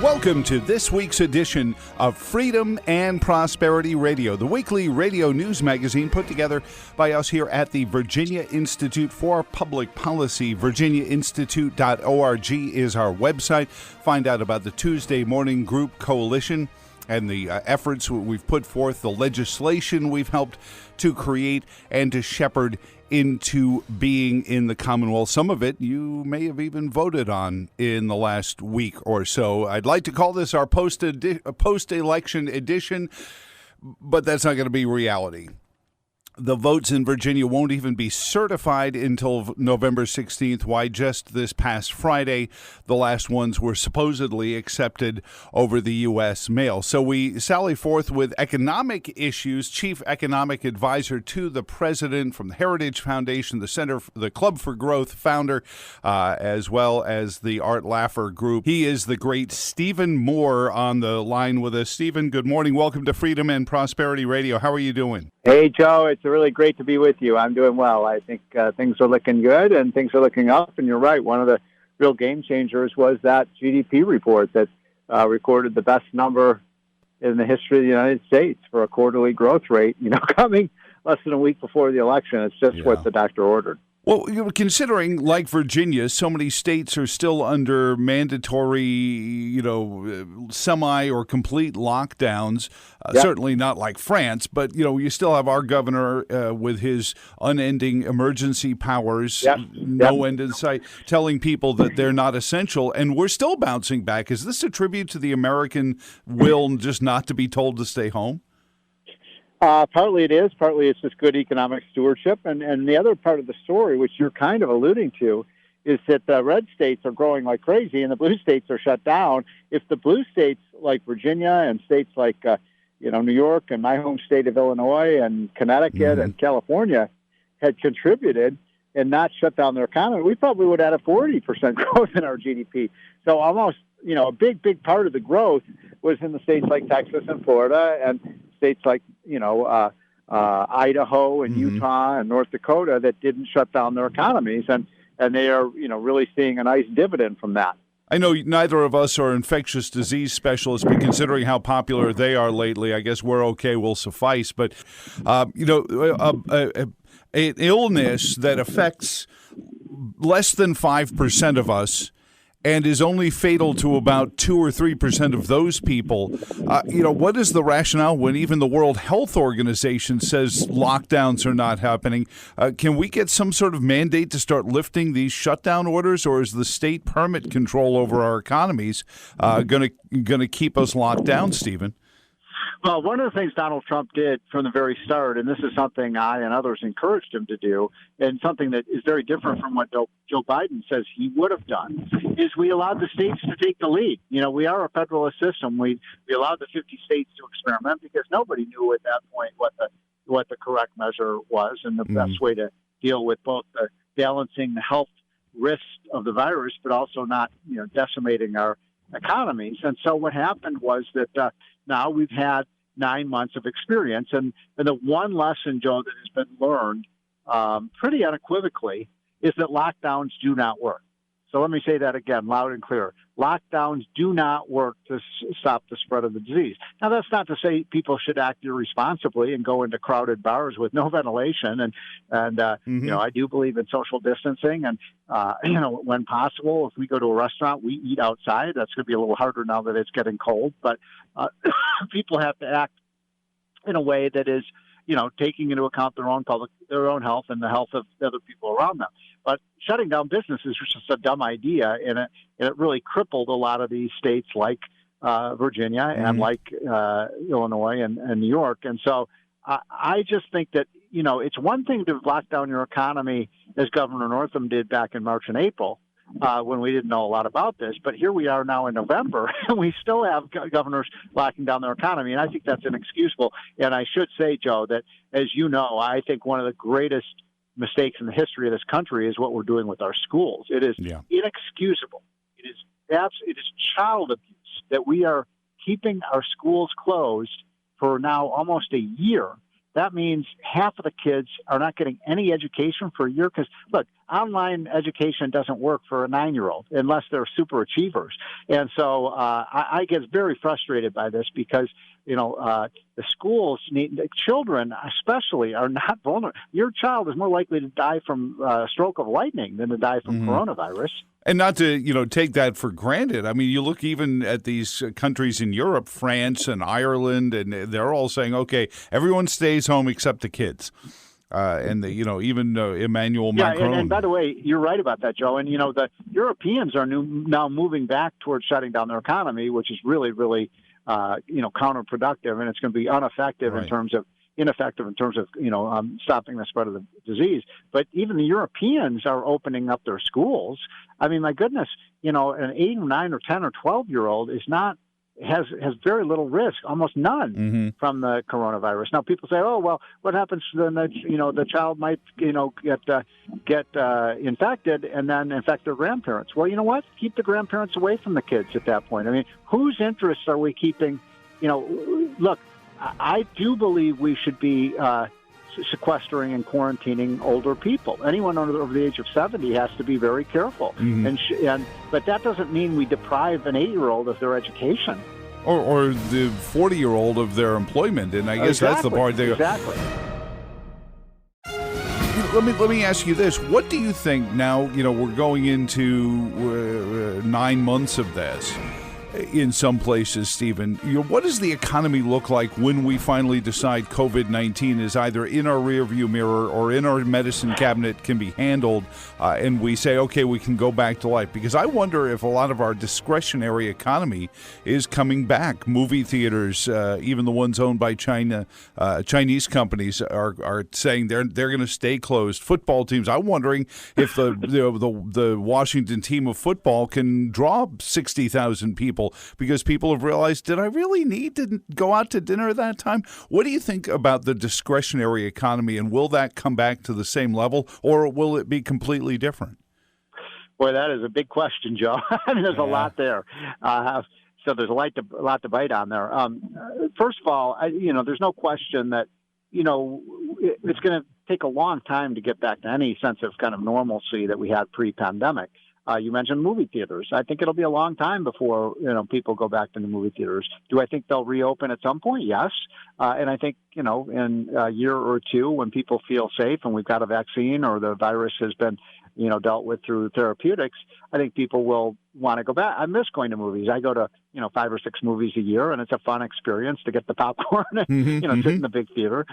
Welcome to this week's edition of Freedom and Prosperity Radio, the weekly radio news magazine put together by us here at the Virginia Institute for Public Policy. VirginiaInstitute.org is our website. Find out about the Tuesday Morning Group Coalition and the efforts we've put forth, the legislation we've helped to create and to shepherd into being in the Commonwealth. Some of it you may have even voted on in the last week or so. I'd like to call this our post-election edition, but that's not going to be reality. The votes in Virginia won't even be certified until November 16th. Why, just this past Friday, the last ones were supposedly accepted over the U.S. mail. So we sally forth with economic issues. Chief Economic Advisor to the President from the Heritage Foundation, the Club for Growth founder, as well as the Art Laffer Group. He is the great Stephen Moore on the line with us. Stephen, good morning. Welcome to Freedom and Prosperity Radio. How are you doing? Hey, Joe. It's really great to be with you. I'm doing well. I think things are looking good and things are looking up. And you're right. One of the real game changers was that GDP report that recorded the best number in the history of the United States for a quarterly growth rate, coming less than a week before the election. It's just what the doctor ordered. Well, considering, like Virginia, so many states are still under mandatory, semi or complete lockdowns, certainly not like France, but, you still have our governor with his unending emergency powers, no end in sight, telling people that they're not essential, and we're still bouncing back. Is this a tribute to the American will just not to be told to stay home? Partly it is. Partly it's just good economic stewardship. And the other part of the story, which you're kind of alluding to, is that the red states are growing like crazy and the blue states are shut down. If the blue states like Virginia and states like, New York and my home state of Illinois and Connecticut and California had contributed and not shut down their economy, we probably would have had a 40% growth in our GDP. So almost, a big part of the growth was in the states like Texas and Florida and states like, Idaho and Utah and North Dakota that didn't shut down their economies. And they are, really seeing a nice dividend from that. I know neither of us are infectious disease specialists, but considering how popular they are lately, I guess we're okay, will suffice. But, an illness that affects less than 5% of us and is only fatal to about 2 or 3% of those people. What is the rationale when even the World Health Organization says lockdowns are not happening? Can we get some sort of mandate to start lifting these shutdown orders, or is the state permit control over our economies going to keep us locked down, Stephen? Well, one of the things Donald Trump did from the very start, and this is something I and others encouraged him to do, and something that is very different from what Joe Biden says he would have done, is we allowed the states to take the lead. We are a federalist system. We allowed the 50 states to experiment because nobody knew at that point what the correct measure was and the best way to deal with both the balancing the health risks of the virus, but also not decimating our economies. And so what happened was that now we've had 9 months of experience. And the one lesson, Joe, that has been learned pretty unequivocally is that lockdowns do not work. So let me say that again, loud and clear. Lockdowns do not work to stop the spread of the disease. Now, that's not to say people should act irresponsibly and go into crowded bars with no ventilation. And I do believe in social distancing. And, when possible, if we go to a restaurant, we eat outside. That's going to be a little harder now that it's getting cold. But people have to act in a way that is, taking into account their own health and the health of the other people around them. But shutting down businesses was just a dumb idea, and it really crippled a lot of these states like Virginia and like Illinois and New York. And so I just think that, it's one thing to lock down your economy as Governor Northam did back in March and April when we didn't know a lot about this. But here we are now in November, and we still have governors locking down their economy, and I think that's inexcusable. And I should say, Joe, that, as you know, I think one of the greatest mistakes in the history of this country is what we're doing with our schools. It is inexcusable. It is child abuse that we are keeping our schools closed for now almost a year. That means half of the kids are not getting any education for a year because, look, online education doesn't work for a 9-year-old unless they're super achievers. And so I get very frustrated by this because, the schools the children especially are not vulnerable. Your child is more likely to die from a stroke of lightning than to die from coronavirus. And not to, take that for granted. I mean, you look even at these countries in Europe, France and Ireland, and they're all saying, okay, everyone stays home except the kids. And even Emmanuel Macron. And by the way, you're right about that, Joe. And the Europeans are now moving back towards shutting down their economy, which is really, really, counterproductive, and it's going to be ineffective in terms of stopping the spread of the disease. But even the Europeans are opening up their schools. I mean, my goodness, an 8 or 9 or 10 or 12-year-old has very little risk, almost none, from the coronavirus. Now, people say, "Oh, well, what happens then? The child might, get infected and then infect their grandparents." Well, you know what? Keep the grandparents away from the kids at that point. I mean, whose interests are we keeping? Look, I do believe we should be sequestering and quarantining older people. Anyone over the age of 70 has to be very careful. But that doesn't mean we deprive an 8-year-old of their education. Or the 40-year-old of their employment. And I guess that's the part they Exactly. Let me ask you this. What do you think now, we're going into 9 months of this in some places, Stephen? What does the economy look like when we finally decide COVID-19 is either in our rearview mirror or in our medicine cabinet, can be handled, and we say, okay, we can go back to life? Because I wonder if a lot of our discretionary economy is coming back. Movie theaters, even the ones owned by Chinese companies, are saying they're going to stay closed. Football teams, I'm wondering if the Washington team of football can draw 60,000 people, because people have realized, did I really need to go out to dinner at that time? What do you think about the discretionary economy, and will that come back to the same level, or will it be completely different? Boy, that is a big question, Joe. There's a lot there. So there's a lot to bite on there. First of all, there's no question that, it's going to take a long time to get back to any sense of kind of normalcy that we had pre-pandemic. You mentioned movie theaters. I think it'll be a long time before people go back to the movie theaters. Do I think they'll reopen at some point? Yes. And I think in a year or two, when people feel safe and we've got a vaccine or the virus has been dealt with through therapeutics, I think people will want to go back. I miss going to movies. I go to 5 or 6 movies a year, and it's a fun experience to get the popcorn and sit in the big theater.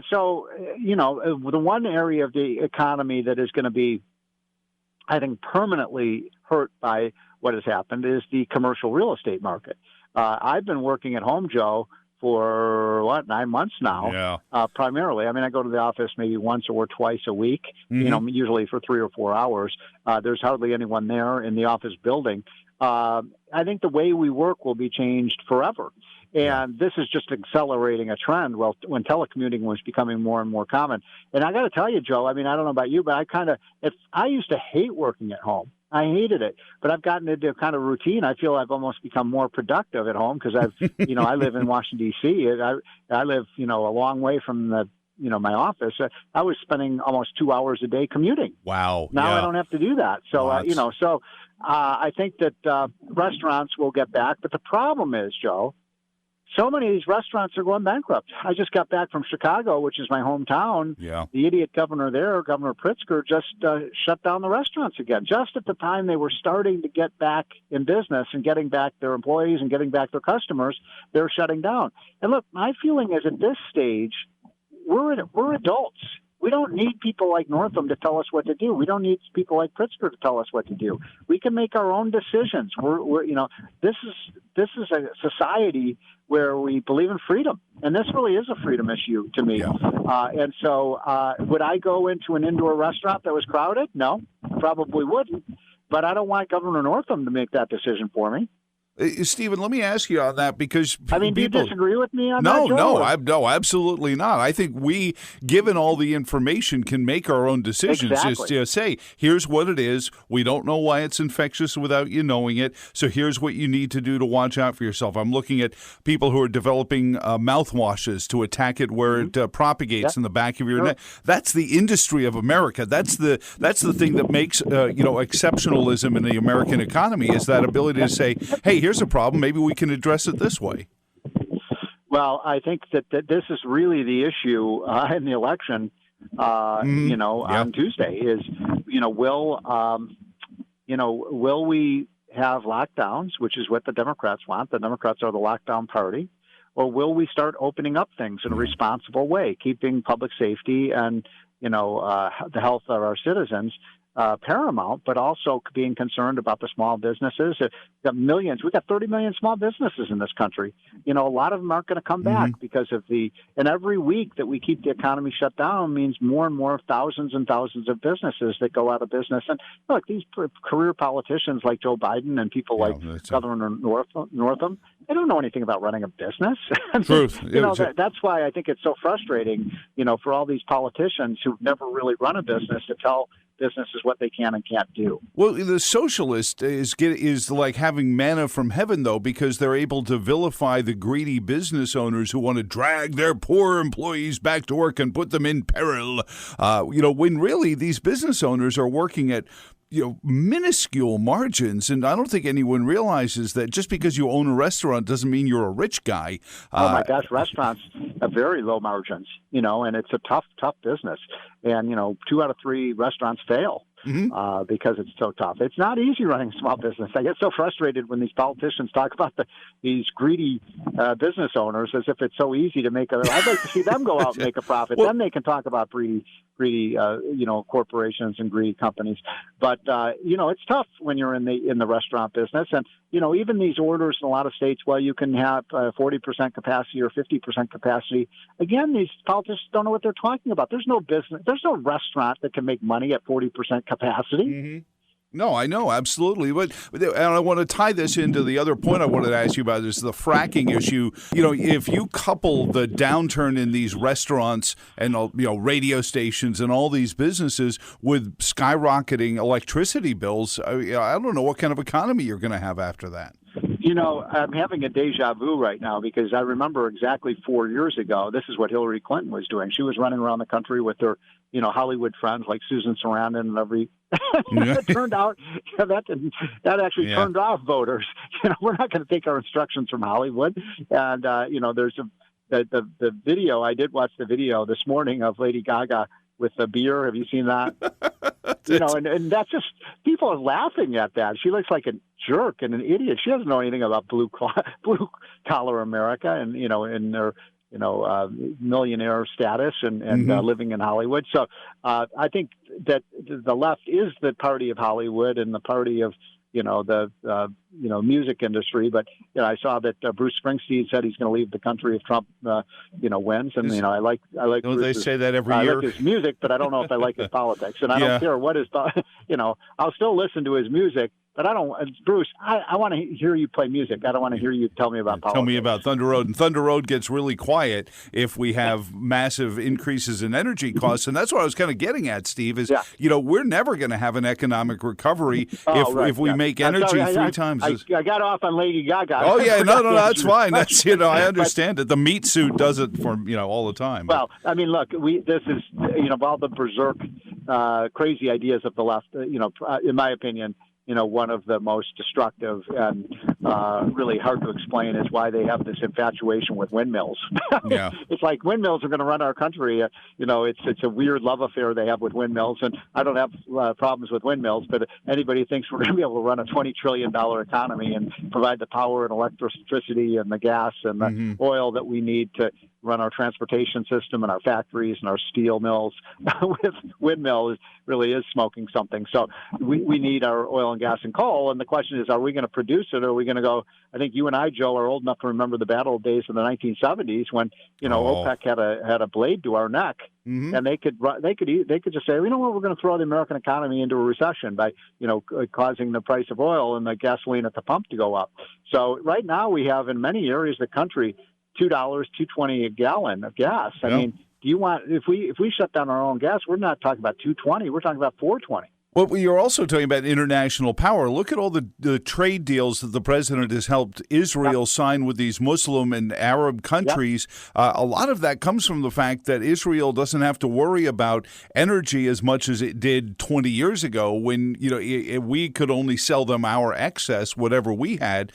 So the one area of the economy that is going to be, I think, permanently hurt by what has happened is the commercial real estate market. I've been working at home, Joe, for 9 months now. Primarily, I mean, I go to the office maybe once or twice a week. Usually for 3 or 4 hours. There's hardly anyone there in the office building. I think the way we work will be changed forever. And this is just accelerating a trend when telecommuting was becoming more and more common. And I got to tell you, Joe, I mean, I don't know about you, but I used to hate working at home. I hated it, but I've gotten into a kind of routine. I feel I've almost become more productive at home because I live in Washington, D.C. I live, a long way from my office. I was spending almost 2 hours a day commuting. Wow. Now I don't have to do that. So, I think that restaurants will get back. But the problem is, Joe, so many of these restaurants are going bankrupt. I just got back from Chicago, which is my hometown. Yeah. The idiot governor there, Governor Pritzker, just shut down the restaurants again, just at the time they were starting to get back in business and getting back their employees and getting back their customers. They're shutting down. And look, my feeling is at this stage, we're adults. We don't need people like Northam to tell us what to do. We don't need people like Pritzker to tell us what to do. We can make our own decisions. This is a society where we believe in freedom, and this really is a freedom issue to me. And so, would I go into an indoor restaurant that was crowded? No, probably wouldn't. But I don't want Governor Northam to make that decision for me. Stephen, let me ask you on that because I mean, do you disagree with me on no, that, Joe? no, absolutely not. I think we, given all the information, can make our own decisions. Exactly. Just say, here's what it is. We don't know why it's infectious without you knowing it. So here's what you need to do to watch out for yourself. I'm looking at people who are developing mouthwashes to attack it where it propagates in the back of your neck. That's the industry of America. That's the thing that makes exceptionalism in the American economy is that ability to say, hey, here's a problem. Maybe we can address it this way. Well, I think that this is really the issue in the election. On Tuesday is, will we have lockdowns, which is what the Democrats want? The Democrats are the lockdown party, or will we start opening up things in a responsible way, keeping public safety and the health of our citizens paramount, but also being concerned about the small businesses. We've got millions. We've got 30 million small businesses in this country. A lot of them aren't going to come back because of and every week that we keep the economy shut down means more and more thousands and thousands of businesses that go out of business. And look, these career politicians like Joe Biden and people like Governor Northam, they don't know anything about running a business. Truth. That's why I think it's so frustrating, for all these politicians who've never really run a business to tell businesses what they can and can't do. Well, the socialist is like having manna from heaven, though, because they're able to vilify the greedy business owners who want to drag their poor employees back to work and put them in peril. When really these business owners are working at minuscule margins. And I don't think anyone realizes that just because you own a restaurant doesn't mean you're a rich guy. Oh, my gosh, restaurants have very low margins, and it's a tough business. And, 2 out of 3 restaurants fail. Because it's so tough. It's not easy running a small business. I get so frustrated when these politicians talk about these greedy business owners as if it's so easy to make I'd like to see them go out and make a profit. Then they can talk about greedy corporations and greedy companies. But it's tough when you're in the restaurant business. And even these orders in a lot of states, you can have 40% capacity or 50% capacity. Again, these politicians don't know what they're talking about. There's no business. There's no restaurant that can make money at 40% capacity. No, I know, absolutely. But and I want to tie this into the other point I wanted to ask you about is the fracking issue. If you couple the downturn in these restaurants and radio stations and all these businesses with skyrocketing electricity bills, I don't know what kind of economy you're going to have after that. I'm having a deja vu right now because I remember exactly 4 years ago, this is what Hillary Clinton was doing. She was running around the country with her, Hollywood friends like Susan Sarandon and every. It turned out that actually turned off voters. We're not going to take our instructions from Hollywood. And there's the video. I did watch the video this morning of Lady Gaga with the beer. Have you seen that? And that's just people are laughing at that. She looks like a jerk and an idiot. She doesn't know anything about blue collar America and in their millionaire status and living in Hollywood. So I think that the left is the party of Hollywood and the party of the music industry. But I saw that Bruce Springsteen said he's going to leave the country if Trump wins. And I like. Don't they say that every year? I like his music, but I don't know if I like his politics. And I don't care what his. I'll still listen to his music. But I don't, Bruce, I want to hear you play music. I don't want to hear you tell me about politics. Tell me about Thunder Road. And Thunder Road gets really quiet if we have massive increases in energy costs. And that's what I was kind of getting at, Steve, is, we're never going to have an economic recovery if we make energy three times. I got off on Lady Gaga. Oh, yeah, no, that's fine. That's, I understand it. The meat suit does it for, all the time. Well, I mean, look, this is, all the berserk, crazy ideas of the left, in my opinion, one of the most destructive and really hard to explain is why they have this infatuation with windmills. Yeah. It's like windmills are going to run our country. It's a weird love affair they have with windmills, and I don't have problems with windmills, but anybody thinks we're going to be able to run a $20 trillion economy and provide the power and electricity and the gas and the oil that we need to run our transportation system and our factories and our steel mills with windmills really is smoking something. So we need our oil and gas and coal. And the question is, are we going to produce it, or are we going to go? I think you and I, Joe, are old enough to remember the bad old days of the 1970s when OPEC had a blade to our neck, and they could just say, you know what, we're going to throw the American economy into a recession by causing the price of oil and the gasoline at the pump to go up. So right now we have in many areas of the country $2.20 a gallon of gas. I mean, do you want if we shut down our own gas, we're not talking about $2.20, we're talking about $4.20. Well, you're also talking about international power. Look at all the trade deals that the president has helped Israel sign with these Muslim and Arab countries. A lot of that comes from the fact that Israel doesn't have to worry about energy as much as it did 20 years ago when we could only sell them our excess, whatever we had.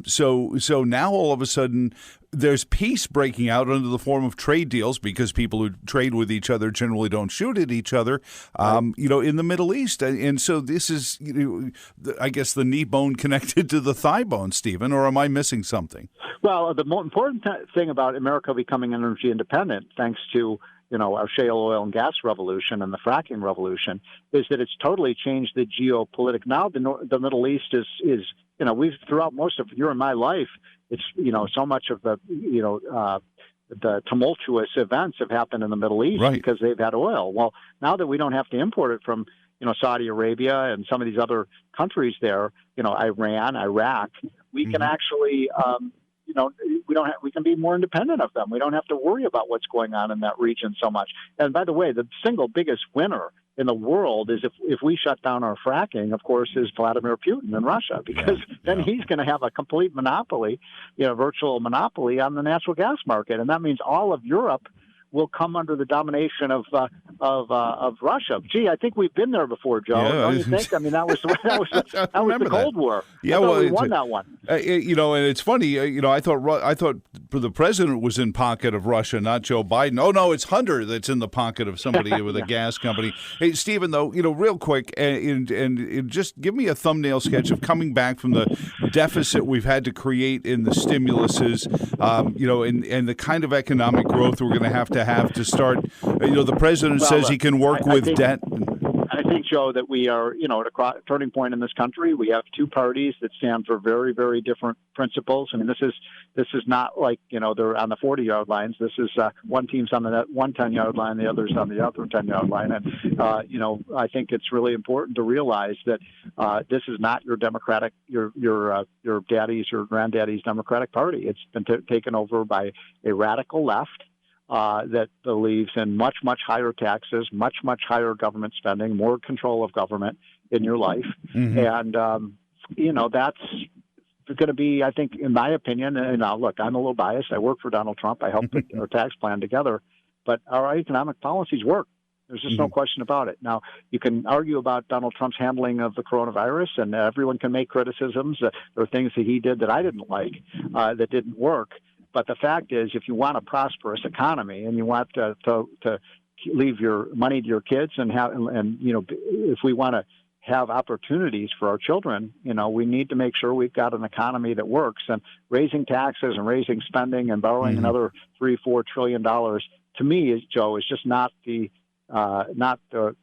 So now all of a sudden, there's peace breaking out under the form of trade deals because people who trade with each other generally don't shoot at each other, in the Middle East. And so this is, I guess, the knee bone connected to the thigh bone, Stephen, or am I missing something? Well, the more important thing about America becoming energy independent, thanks to our shale oil and gas revolution and the fracking revolution, is that it's totally changed the geopolitics. Now the Middle East is we've throughout most of your and my life, it's so much of the tumultuous events have happened in the Middle East because they've had oil. Well, now that we don't have to import it from Saudi Arabia and some of these other countries there, Iran, Iraq, we can actually we can be more independent of them. We don't have to worry about what's going on in that region so much. And by the way, the single biggest winner in the world is if we shut down our fracking, of course, is Vladimir Putin in Russia, because then he's going to have a complete monopoly, virtual monopoly on the natural gas market. And that means all of Europe will come under the domination of Russia. Gee, I think we've been there before, Joe. Don't you think? I mean, that was the Cold War. Yeah, we won that one. And it's funny. I thought the president was in pocket of Russia, not Joe Biden. Oh no, it's Hunter that's in the pocket of somebody with a gas company. Hey, Stephen, though, real quick, and just give me a thumbnail sketch of coming back from the deficit we've had to create in the stimuluses, and the kind of economic growth we're going to have to start. The president says he can work with debt. I think, Joe, that we are, at a turning point in this country. We have two parties that stand for very, very different principles. I mean, this is not like, they're on the 40-yard lines. This is one team's on the one 10-yard line, the other's on the other 10-yard line. And, I think it's really important to realize that this is not your Democratic, your daddy's or granddaddy's Democratic Party. It's been taken over by a radical left that believes in much, much higher taxes, much, much higher government spending, more control of government in your life. And, that's going to be, I think, in my opinion, and now, look, I'm a little biased. I work for Donald Trump. I helped put our tax plan together. But our economic policies work. There's just no question about it. Now, you can argue about Donald Trump's handling of the coronavirus, and everyone can make criticisms. There are things that he did that I didn't like, that didn't work. But the fact is, if you want a prosperous economy and you want to leave your money to your kids if we want to have opportunities for our children, we need to make sure we've got an economy that works. And raising taxes and raising spending and borrowing another $3-4 trillion, to me, Joe, is just not the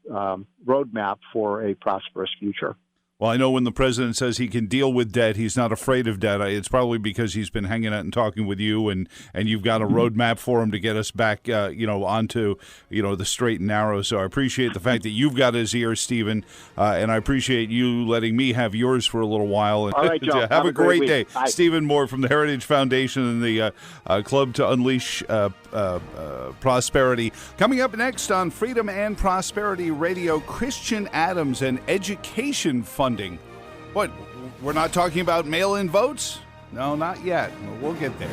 roadmap for a prosperous future. Well, I know when the president says he can deal with debt, he's not afraid of debt. It's probably because he's been hanging out and talking with you, and you've got a roadmap for him to get us back, onto, the straight and narrow. So I appreciate the fact that you've got his ear, Stephen, and I appreciate you letting me have yours for a little while. And all right, Joe. have a great day. Bye. Stephen Moore from the Heritage Foundation and the Club to Unleash Prosperity. Coming up next on Freedom and Prosperity Radio, Christian Adams and education funding. What, we're not talking about mail-in votes? No, not yet. We'll get there.